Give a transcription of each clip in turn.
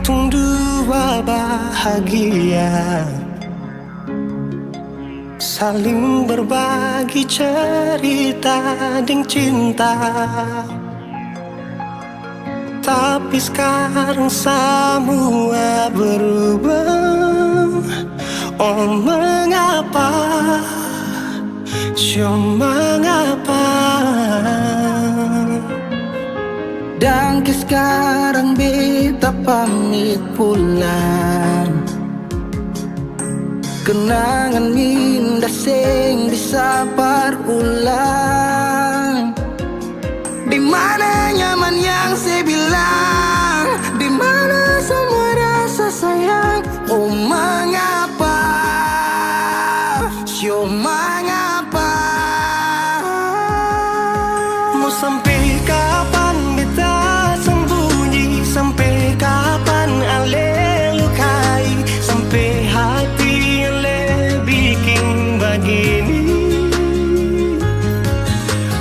tung dua bahagia, saling berbagi cerita dan cinta. Tapi sekarang semua berubah. Oh mengapa, mengapa? Dan sekarang beta pamit pulang. Kenangan indah sing bisa berulang. Di mana nyaman yang saya bilang, di mana semua rasa sayang. Oh mengapa, mengapa? Mau sampai kapan beta sembunyi? Sampai kapan ale lukai? Sampai hati ale bikin begini?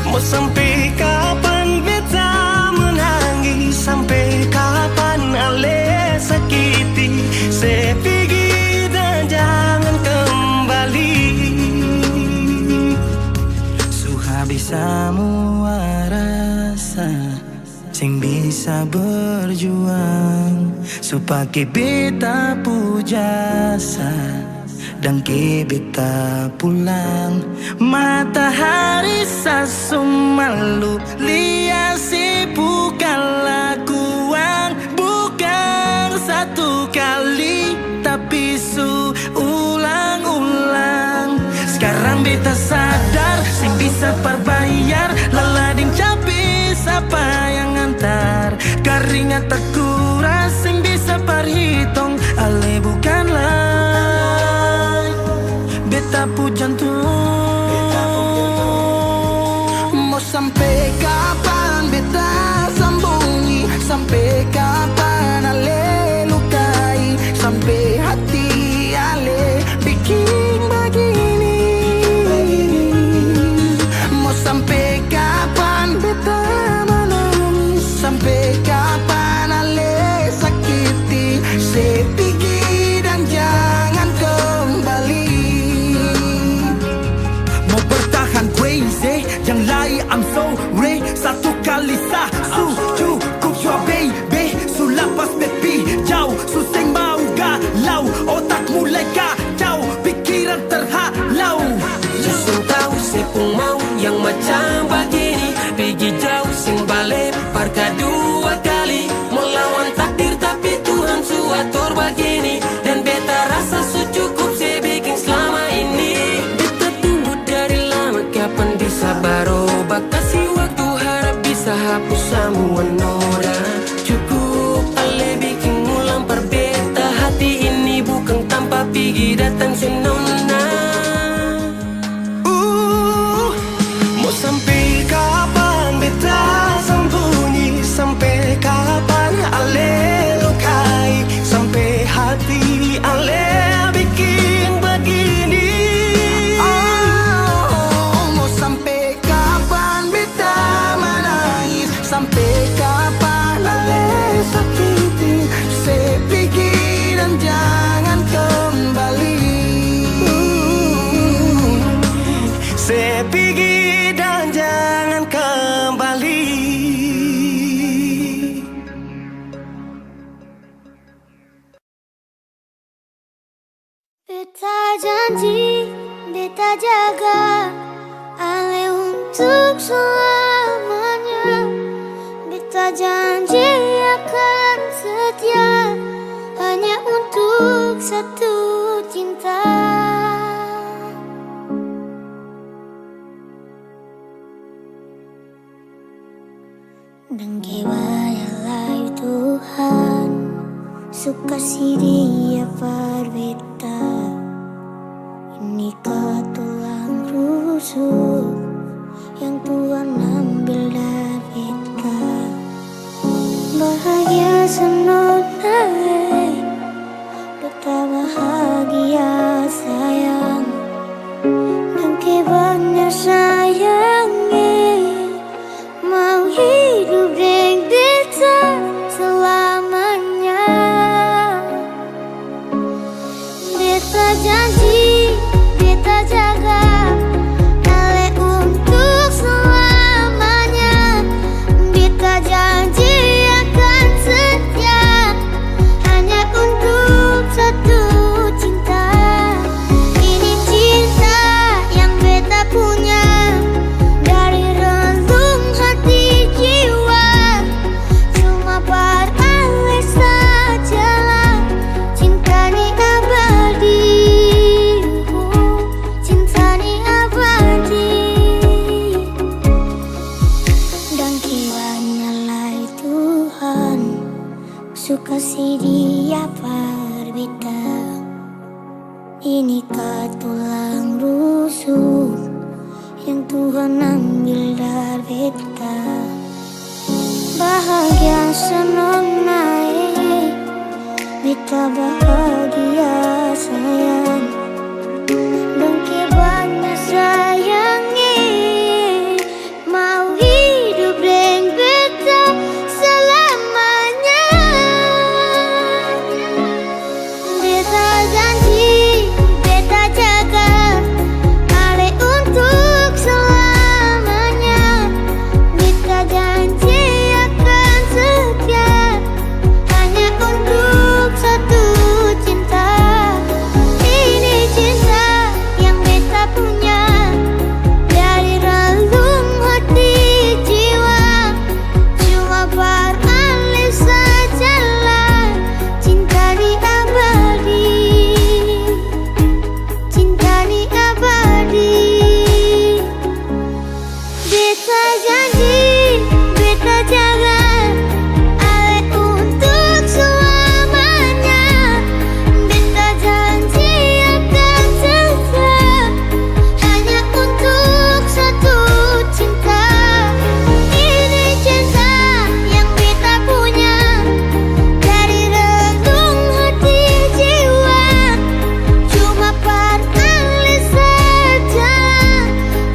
Mau sampai kapan beta menangis? Sampai kapan ale sakiti? Saya pergi dan jangan kembali. Suhabis semua rasa sing bisa berjuang, supaya beta pujasa dan ke beta pulang. Matahari sasumalu liasi bukan lakuan, bukan satu kali tapi ulang-ulang. Sekarang beta sadar sing bisa perbayar lalading capis apa yang antar. Keringat terkuras sing bisa perhitung ale bukanlah beta pu jantung. Mau sampai kapan beta sembunyi? Sampai kapan ale lukai? Sampai hati ale bikin begini? Mau sampai kapan beta menangis? Sampai kapan ale sakiti? Saya pergi dan jangan kembali. Mau bertahan crazy, yang lain I'm sorry. Satu kali sah cukup jua baby. Sulapas bepi jauh, suseng mau galau. Otak mulai kacau, pikiran terhalau. Susung tahu sepung mau yang macam begini. Pergi jauh sing balik parka dua kali. Melawan takdir tapi Tuhan suatur begini. Dan beta rasa cukup saya bikin selama ini. Beta tunggu dari lama kapan bisa berubah. Kasih waktu harap bisa hapus semua noda. Cukup ale bikin ulang perbeta. Hati ini bukan tanpa pergi datang senona. Mau sampai kapan beta sembunyi? Sampai kapan ale lukai? Sampai hati ale bikin begini? Mau sampai kapan beta menangis? Sampai kapan ale sakiti? Saya pergi dan jangan kembali. Saya pergi dan jangan kembali. Beta janji, beta jaga ale untuk selamanya. Beta janji akan setia hanya untuk satu cinta. Dan kewayalah Tuhan suka si dia berbeda. Ini tulang rusuk yang Tuhan ambil dari kita. Bahagia senonai, beta bahagia sayang. Dan kebanyak sayangi mau hidup dengan beta selamanya. suka si dia berbeda. Inikah tulang rusuk yang Tuhan ambil dari beta. Bahagia senang naik, beta bahagia sayang. Dengki banyak sayangi, mau hidup dengan beta selamanya. Beta janji, beta jaga Ale untuk selamanya. Beta janji akan setia hanya untuk satu cinta. Ini cinta yang beta punya dari relung hati jiwa. Cuma beralih sajalah cinta di abadi, cinta di abadi. Beta janji, beta jaga Ale untuk selamanya. Beta janji akan setia hanya untuk satu cinta. Ini cinta yang beta punya dari relung hati jiwa. Cuma beralih saja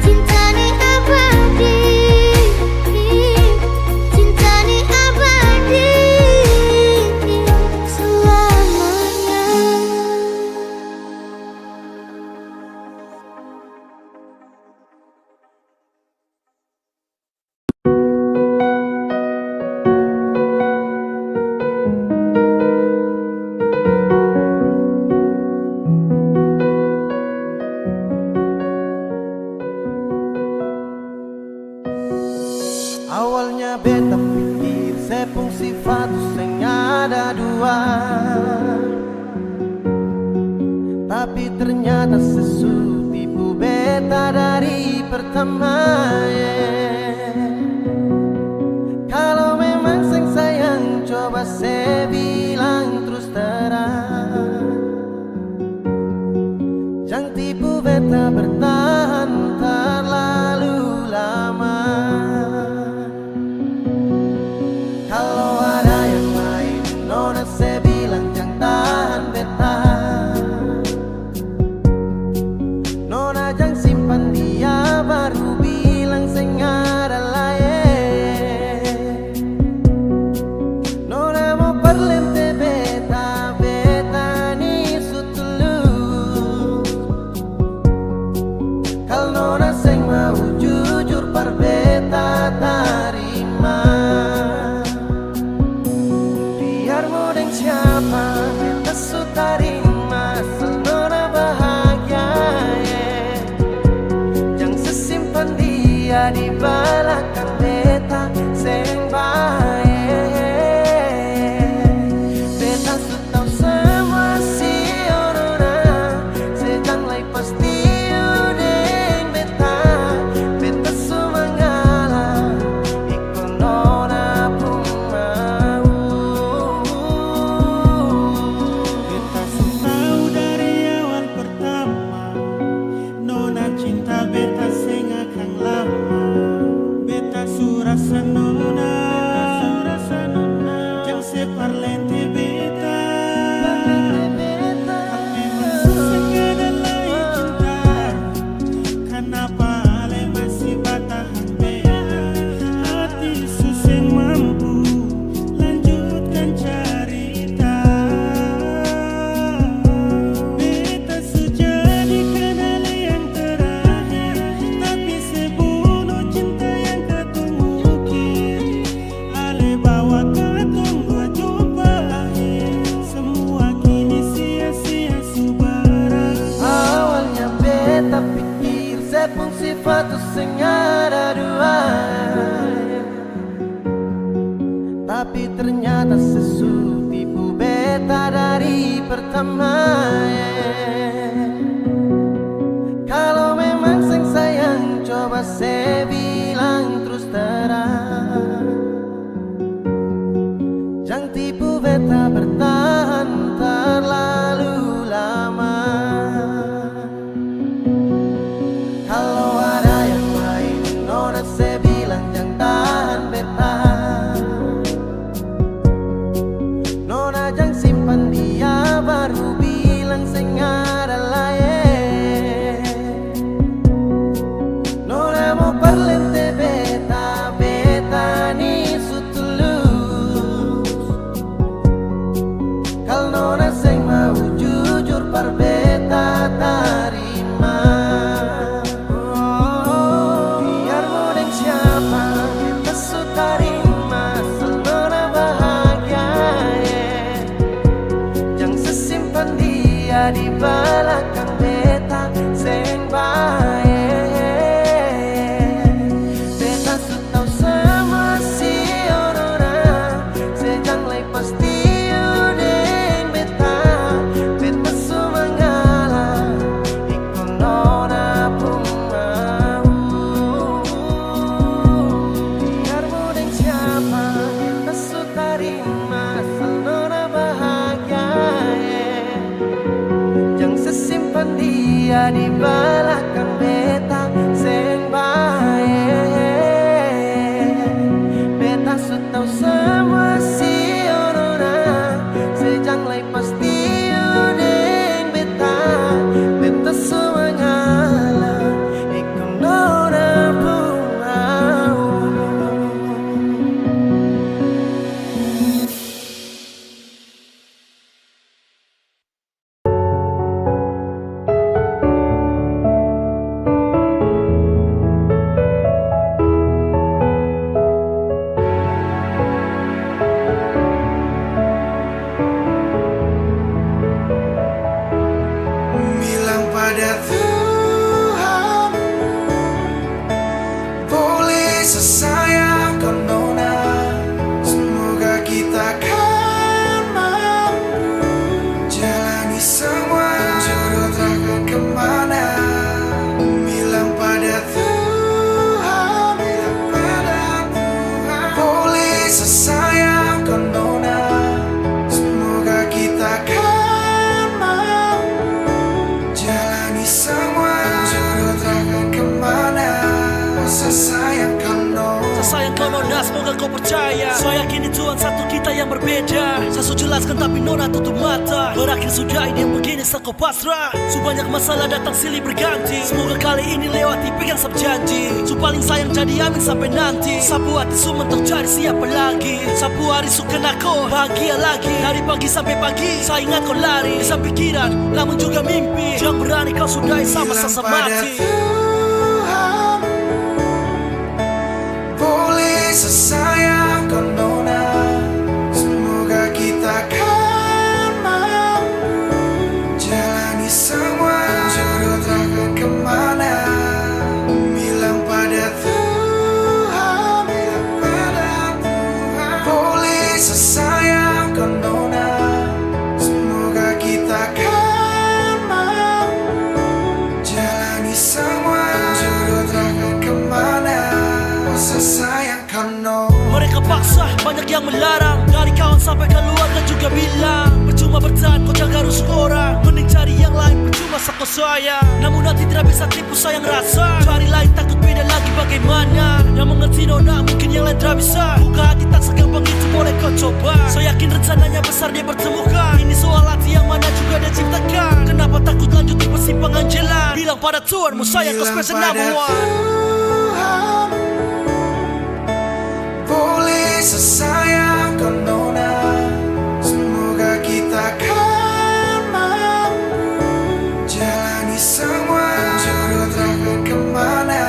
cinta ni abadi, cinta ni abadi selamanya. Awalnya beta pikir sepung sifat sing ada dua, tapi ternyata sesu tipu beta dari pertama. Kalau memang sing sayang coba saya bilang terus terang. Jangan tipu beta bertahan terlalu lama. Kalau ada yang lain, nona saya bilang jangan tahan beta. Nona jangan simpan dia baru bilang sing ada lain. Nona mau perlente beta, beta ni sutulus. Kalau nona sing mau jujur par beta tarima. Biar mau dengan siapa beta su tarima, asal nona bahagia. Jangan sesimpan dia di belakang beta sing baik. Beta su tahu semua si nona, sedang lai pasti udeng beta. Beta su mengalah, ikut nona pun mau. Beta su tahu dari awal pertama, nona cinta beta sing akan lama. Beta su rasa nona, jangan separlente beta. Memang susah kedalai cinta, kenapa ale masih bertahan beta? Hati susah mampu lanjutkan cerita. Beta su jadi kedalai yang terakhir, tapi sebunuh cinta yang ketumukir. Ale bawa katong dua jumpa akhir, semua kini sia-sia su berakhir. Awalnya beta pikir sepung sifat sing ada dua, tapi ternyata sesu tipu beta dari pertama. Kalau memang sing sayang coba saya bilang terus terang. Jangan tipu beta di belakang beta seng bae. Beta su tau semua si orona, sejang lai pasti udeng beta. Beta semuanya ikut nona pumau. Bilang pada Tuhan, boleh sesayangkan nona. Semoga kita kan mampu jalani semua jodoh takkan kemana. Bilang pada Tuhan, boleh sesayangkan nona. Semoga kita kan mampu jalani semua jodoh takkan kemana. Sesayangkan nona. Sesayangkan nona, semoga kau percaya. Saya yakin Tuhan satu kita yang berbeda. Saya sudah jelaskan tapi nona tutup mata. Berakhir sudah ini yang begini kau pasrah. Banyak masalah datang silih berganti. Semoga kali ini lewati pegang sab janji. Paling sayang jadi amin sampai nanti. Sapu hati mentok cari siapa lagi. Sapu hari suka aku bahagia lagi. Dari pagi sampai pagi saya ingat kau lari. Bisa pikiran namun juga mimpi. Jangan berani kau sudahi sama Bilang sasa pada mati. Tuhan, boleh sesayangkan nona. Semoga kita kan mampu jalani semua jodoh takkan kemana. Bilang pada Tuhan, boleh sesayangkan nona. Semoga kita kan mampu jalani semua jodoh takkan kemana. Sesayangkan nona. Mereka paksa, banyak yang melarang. Dari kawan sampai keluarga juga bilang percuma bertahan, kau jaga rusuk orang. Mending cari yang lain, percuma sako sayang. Namun nanti tidak bisa tipu sayang rasa. Cari lain takut beda lagi bagaimana. Yang mengerti nona mungkin yang lain tidak bisa. Buka hati tak segampang itu boleh kau coba. Saya yakin rencananya besar dia bertemukan. Ini soal hati yang mana juga dia ciptakan. Kenapa takut lanjut di persimpangan jalan. Bilang pada Tuhanmu sayang kau special number one. Tuhan, boleh sesayangkan nona. Semoga kita kan mampu jalani semua jodoh takkan kemana.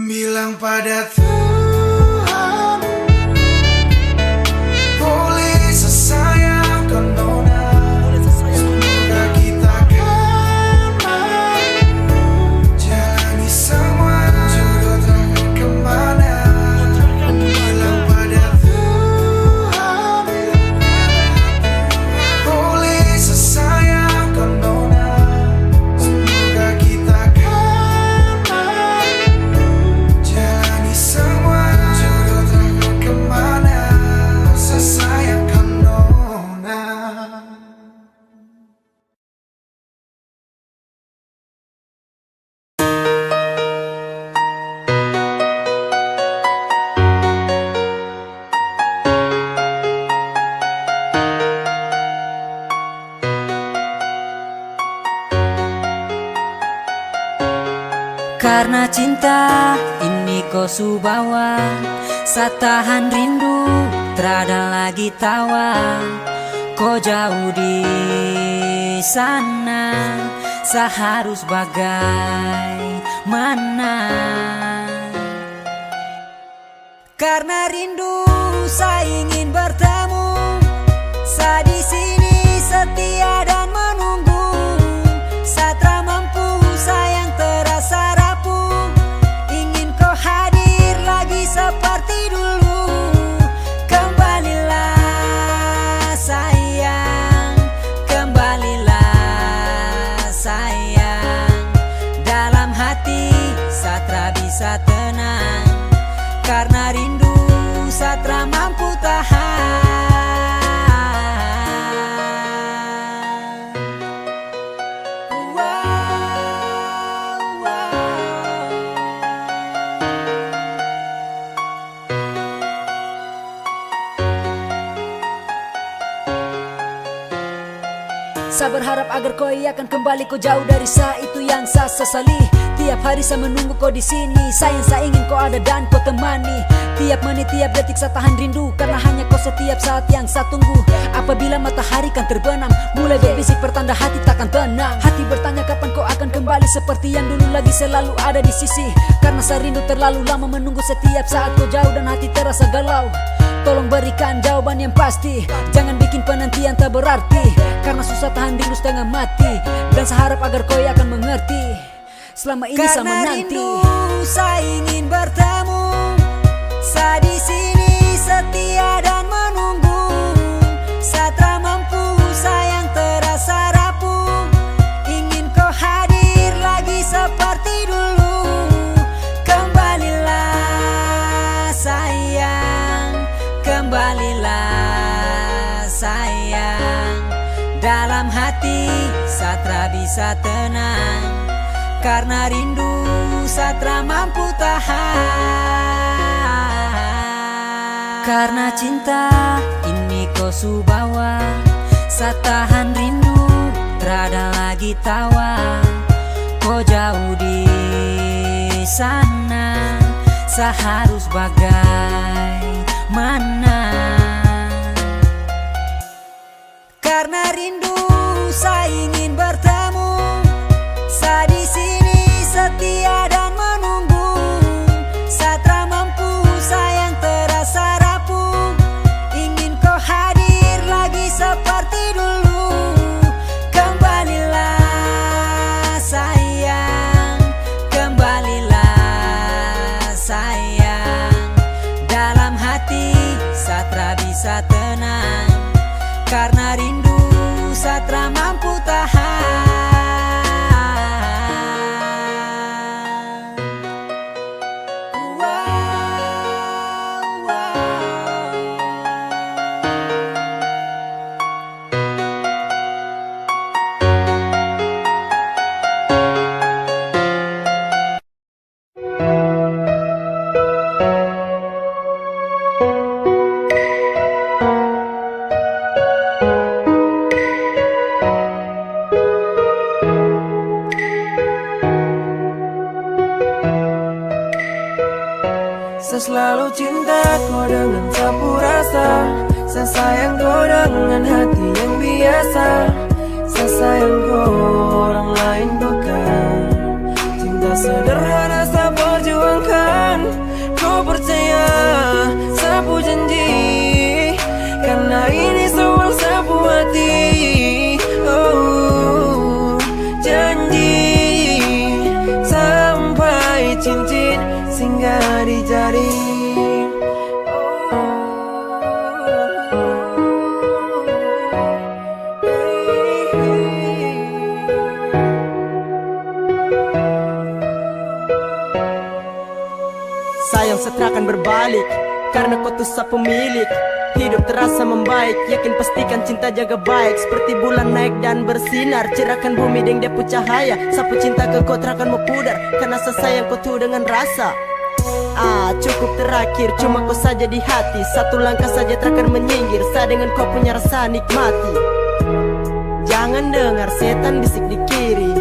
Bilang pada Tuhan, boleh sesayangkan nona. Semoga kita kan mampu jalani semua jodoh takkan kemana. Bilang pada Tuhan, boleh sesayangkan nona. Semoga kita kan mampu jalani semua jodoh takkan kemana. Sesayangkan nona. Karena cinta ini kau su bawa, satahan rindu terada lagi tawa. Kau jauh di sana, seharus bagaimana. Karena rindu saya ingin bertemu, saya di sini setia dan menunggu. Satra mampu sayang terasa rapuh, ingin kau hadir lagi seperti dulu. Kembalilah sayang, kembalilah sayang. Dalam hati Satra bisa tenang, karena rindu Satra mampu tahan. Saya berharap agar kau akan kembali, kau jauh dari saya, itu yang saya sesali. Tiap hari saya menunggu kau di sini, sayang saya ingin kau ada dan kau temani. Tiap menit, tiap detik saya tahan rindu, karena hanya kau setiap saat yang saya tunggu. Apabila matahari kan terbenam, mulai berbisik pertanda hati takkan tenang. Hati bertanya kapan kau akan kembali, seperti yang dulu lagi selalu ada di sisi. Karena saya rindu terlalu lama menunggu, setiap saat kau jauh dan hati terasa galau. Tolong berikan jawaban yang pasti, jangan bikin penantian tak berarti. Karena susah tahan rindu setengah mati, dan saya harap agar kau akan mengerti. Selama ini saya menanti. Karena rindu saya ingin bertemu, saya di sini setia dan menunggu. Saya tak mampu, sayang terasa rapuh, ingin kau hadir lagi seperti dulu. Kembalilah sayang, kembalilah sayang. Dalam hati saya tak bisa tenang, karena rindu saya tak mampu tahan. Karena cinta ini kau subawa, saya tahan rindu, terada lagi tawa. Kau jauh di sana, saya harus bagaimana? Karena rindu saya ingin bertemu, saya di sini setia dan menunggu. Saya tak mampu, sayang terasa rapuh, ingin kau hadir lagi seperti dulu. Kembalilah sayang, kembalilah sayang. Dalam hati saya tak bisa tenang, karena rindu saya tak mampu tahan. Saya selalu cinta kau dengan sapu rasa, saya sayang kau dengan hati yang biasa. Saya sayang kau, orang lain bukan. Cinta sederhana saya perjuangkan, kau percaya sapu janji, karena ini soal sapu hati. Oh, janji sampai cincin singgah di jari. Sayang setia akan berbalik, karena kau tuh sapu milik. Hidup terasa membaik, yakin pastikan cinta jaga baik. Seperti bulan naik dan bersinar, cerahkan bumi dengan depu cahaya. Sapu cinta ke kau terakan mau pudar, karena sesayang kau tuh dengan rasa. Cukup terakhir, cuma kau saja di hati. Satu langkah saja terakan menyinggir, saya dengan kau punya rasa nikmati. Jangan dengar setan bisik di kiri,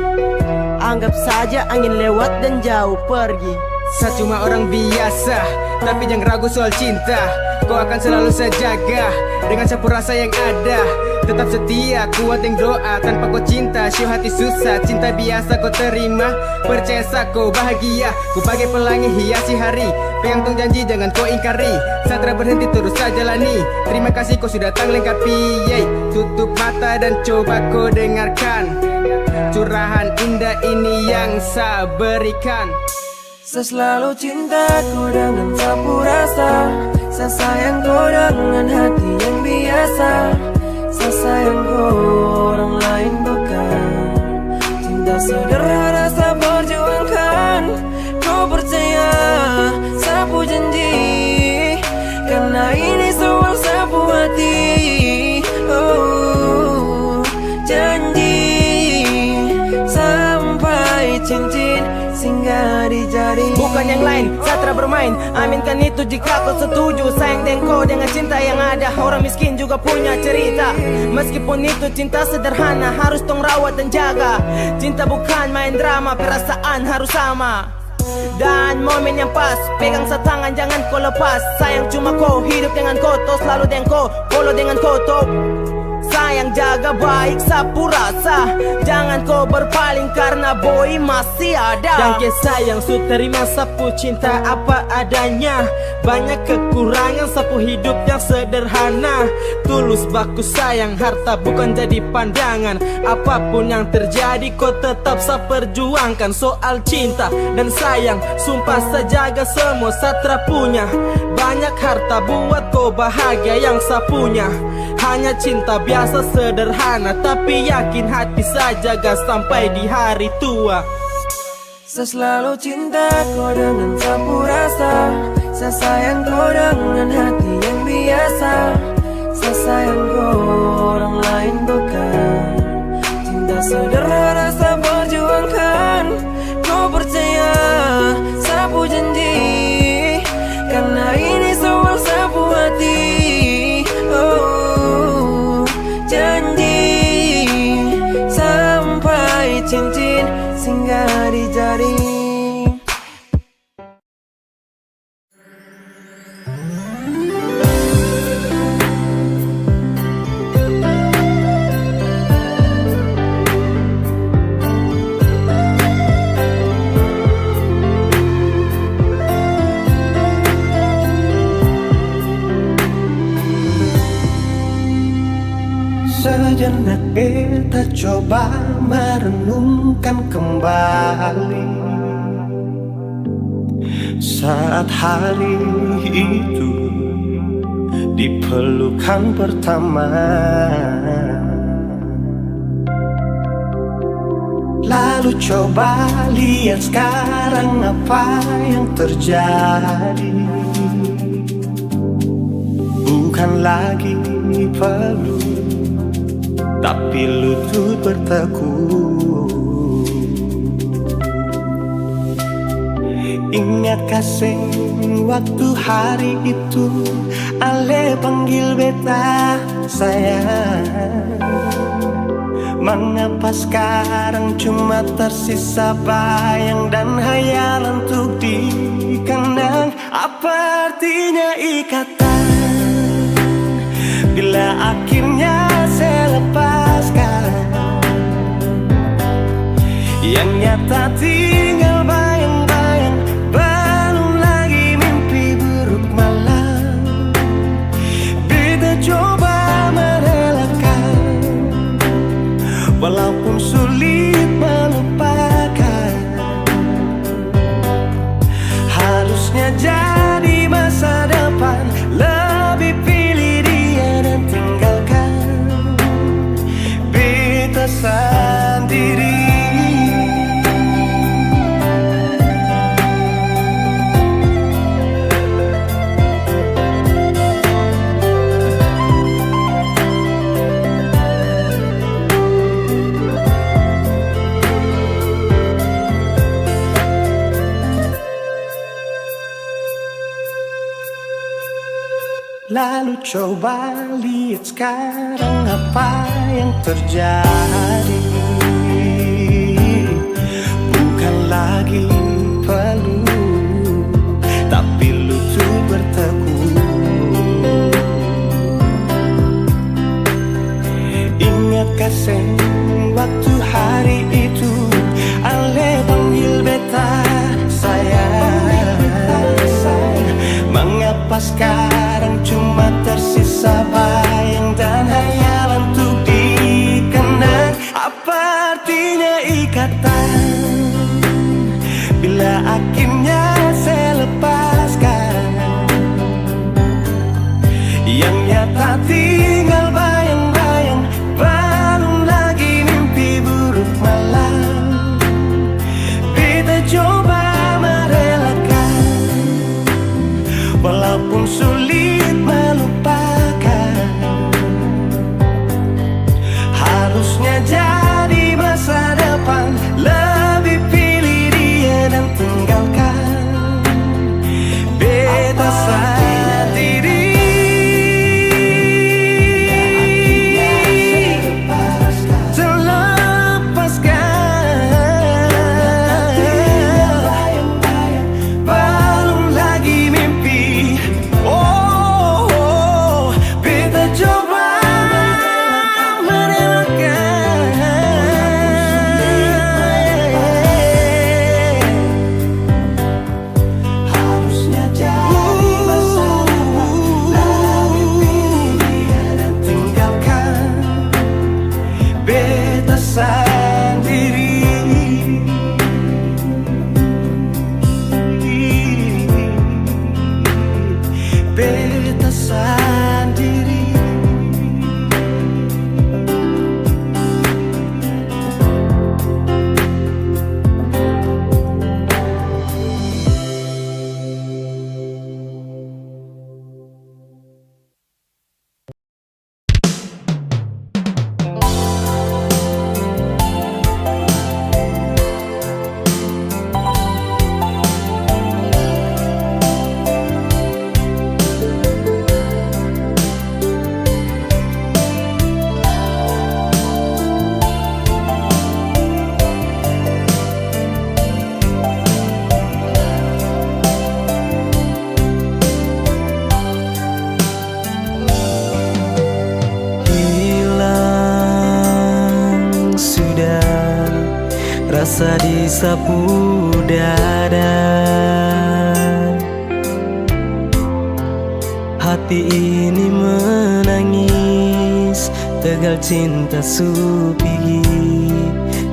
anggap saja angin lewat dan jauh pergi. Saya cuma orang biasa, tapi jangan ragu soal cinta. Kau akan selalu saya jaga, dengan sapu rasa yang ada. Tetap setia, kuat yang doa, tanpa kau cinta syuh hati susah. Cinta biasa kau terima, percaya kau bahagia. Ku bagai pelangi hiasi hari, pegang tong janji jangan kau ingkari. Saya tak berhenti terus saya jalani, terima kasih kau sudah datang lengkapi. Tutup mata dan coba kau dengarkan curahan indah ini yang saya berikan. Saya selalu cinta kau dengan sapu rasa, saya sayang kau dengan hati yang biasa. Saya sayang kau, orang lain bukan. Cinta sederhana saya perjuangkan, kau percaya sapu janji, karena ini soal sapu hati. Oh, janji sampai cincin singgah di jari. bukan yang lain. Satra bermain, aminkan itu jika kau setuju. Sayang dengko dengan cinta yang ada. Orang miskin juga punya cerita. Meskipun itu cinta sederhana, harus tong rawat dan jaga. Cinta bukan main drama, perasaan harus sama. Dan momen yang pas, pegang setangan jangan kau lepas. Sayang cuma kau, hidup dengan kau, tos selalu dengan kau, polo dengan kau top. Sayang jaga baik sapu rasa, jangan kau berpaling karena boy masih ada. Dan ke sayang su terima sapu cinta apa adanya. Banyak kekurangan sapu hidup yang sederhana. Tulus baku sayang, harta bukan jadi pandangan. Apapun yang terjadi kau tetap sa perjuangkan. Soal cinta dan sayang, sumpah sajaga semua Satra punya. Banyak harta buat kau bahagia yang sa punya. Hanya cinta biasa sederhana, tapi yakin hati saya jaga sampai di hari tua. Saya selalu cinta kau dengan sapu rasa. Saya sayang kau dengan hati yang biasa. Saya sayang kau, orang lain bukan. Cinta sederhana saya perjuangkan. Kau percaya, sapu janji. Karena ini soal sapu hati. Oh, janji. Sampai cincin singgah di jari. Sejenak beta coba merenungkan kembali saat hari itu di pelukan pertama. Lalu coba lihat sekarang apa yang terjadi. Bukan lagi peluk, tapi lutut bertekuk. Ingat kasih waktu hari itu Ale panggil beta sayang. Mengapa sekarang cuma tersisa bayang dan hayalan untuk dikenang. Apa artinya ikatan bila akhirnya saya lepaskan. Yang nyata tinggal bayang-bayang, belum lagi mimpi buruk malam. Beta coba merelakan, walaupun sulit melupakan. Harusnya jadi masa depan, lebih pilih dia dan tinggalkan beta sendiri. Lalu coba lihat sekarang apa yang terjadi. Bukan lagi peluk, tapi lutut bertekuk. Ingat kasih waktu hari itu Ale panggil beta sayang. Mengapa sekarang cuma tersisa bayang dan hayalan untuk dikenang. Apa artinya ikatan bila akhirnya saya lepaskan. Yang nyata tinggal bayang-bayang, belum lagi mimpi buruk malam. Beta coba merelakan, walaupun sulit melupakan. Harusnya jadi masa depan, lebih pilih dia dan tinggalkan rasa di sapu dada. Hati ini menangis, tegal cinta supigi,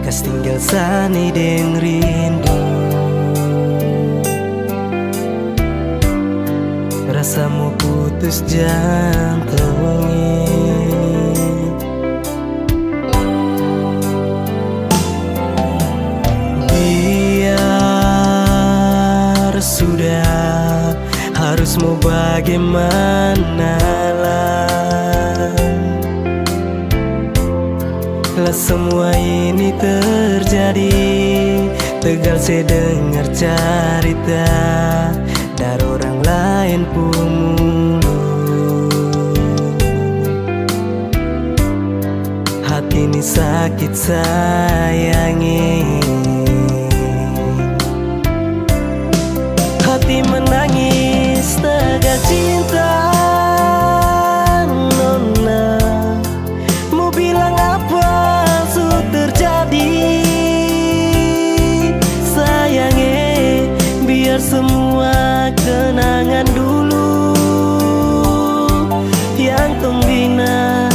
kas tinggal sani deng rindu. Rasamu putus jantung ini. Biar sudah, harus mau bagaimana lah. Lah semua ini terjadi, tegal saya dengar cerita dari orang lain pun mulu. Hati ini sakit sayangi, hati menangis tegal cinta. Nona, mau bilang apa sudah terjadi? Sayangnya biar semua kenangan dulu yang tong bina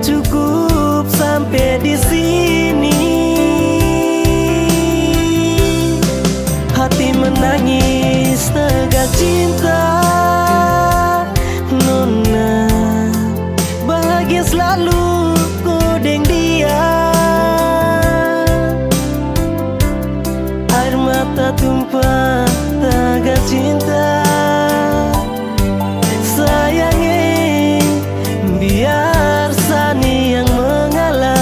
cukup sampai di sini. Hati menangis tegal cinta. Nona, bahagia selalu kodeng dia. Air mata tumpah tegal cinta. Sayangnya biar sani yang mengalah.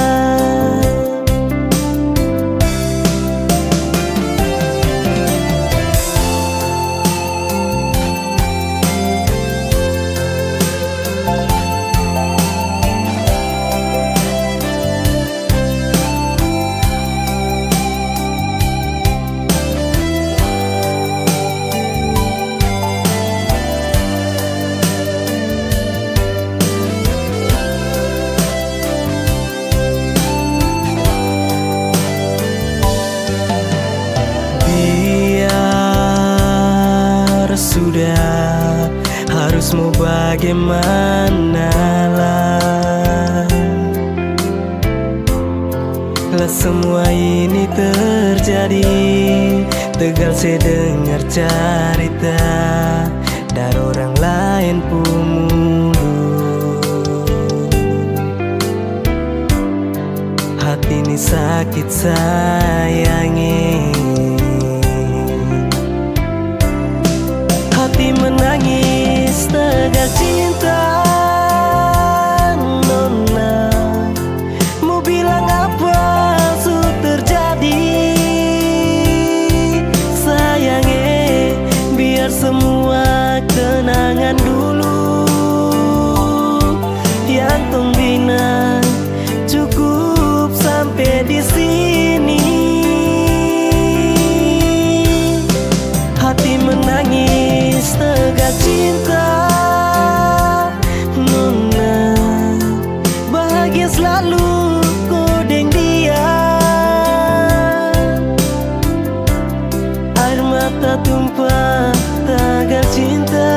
Sudah, harus mau bagaimana lah. Lah semua ini terjadi, tegal saya dengar cerita dari orang lain pun mulu. Hati ini sakit sayangi, hati menangis tegal cinta. Nona, mau bilang apa sudah terjadi? Sayangnya biar semua kenangan dulu yang tong bina cukup sampai di sini. Hati menangis tegal cinta. Nona, bahagia selalu kodeng dia. Air mata tumpah tegal cinta.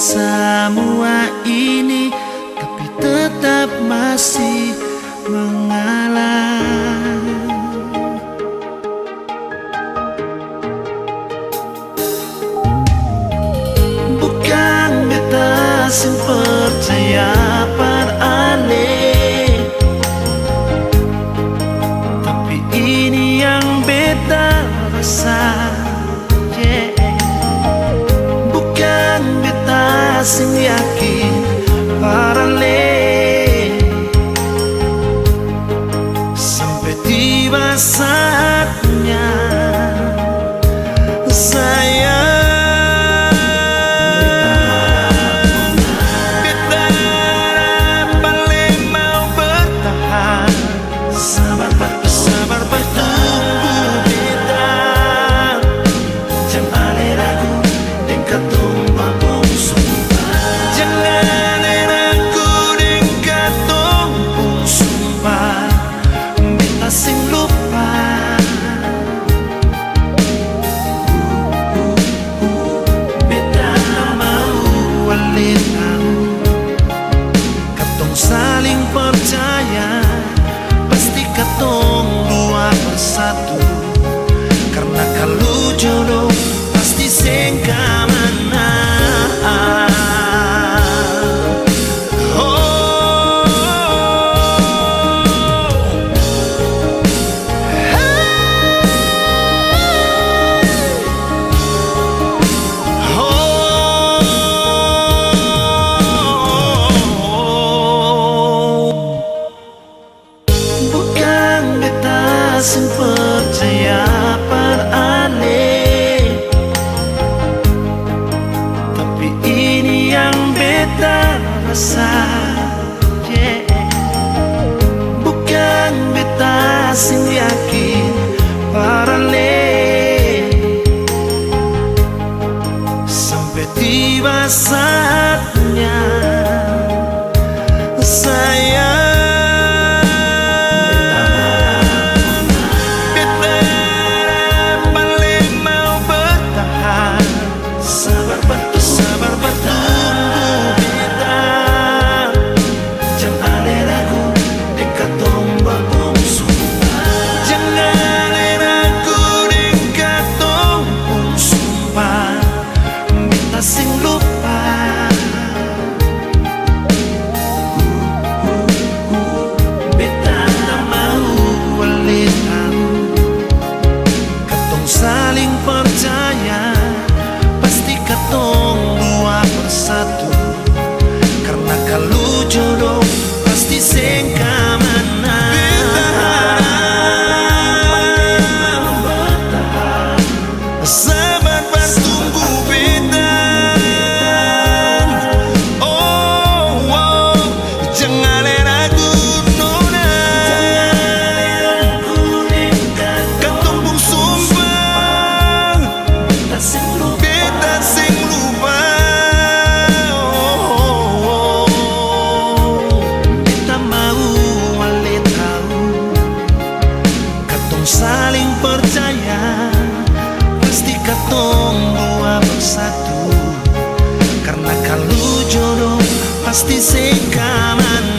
semua ini, tapi tetap masih mengalah. Bukan beta sing percaya par aneh, tapi ini yang beta rasa. Bukan beta sing yakin paralel, sampai tiba saatnya saya beta paling mau bertahan. Sabar bertumbuh beta, jangan ragu dan ketumbuh bungsu. Jangan ragu dan ketumbuh sumpah, beta sing lupa. Beta mau walih tahu, katong saling percaya, pasti katong dua bersatu. Karena kalau jodoh pasti sing kamana. Bukan beta sing percaya par aneh, tapi ini yang beta rasa. Bukan beta sing yakin paralel, sampai tiba saatnya saya paling mau bertahan. Sabar bertumbuh beta, jangan ragu dekat tombak bungsu. Jangan ragu dekat tombak sumpah, beta sing lupa. Beta tak mau walih tahu, katong saling percaya, pasti katong dua bersatu. Karena kalau jodoh pasti sing kamana. Sabar bertumbuh beta, oh, jangan ragu nona. Katong pun sumpah, beta sing lupa. Beta mau walih tahu, katong saling percaya, pasti katong dua bersatu. Karena kalau jodoh pasti sing kamana.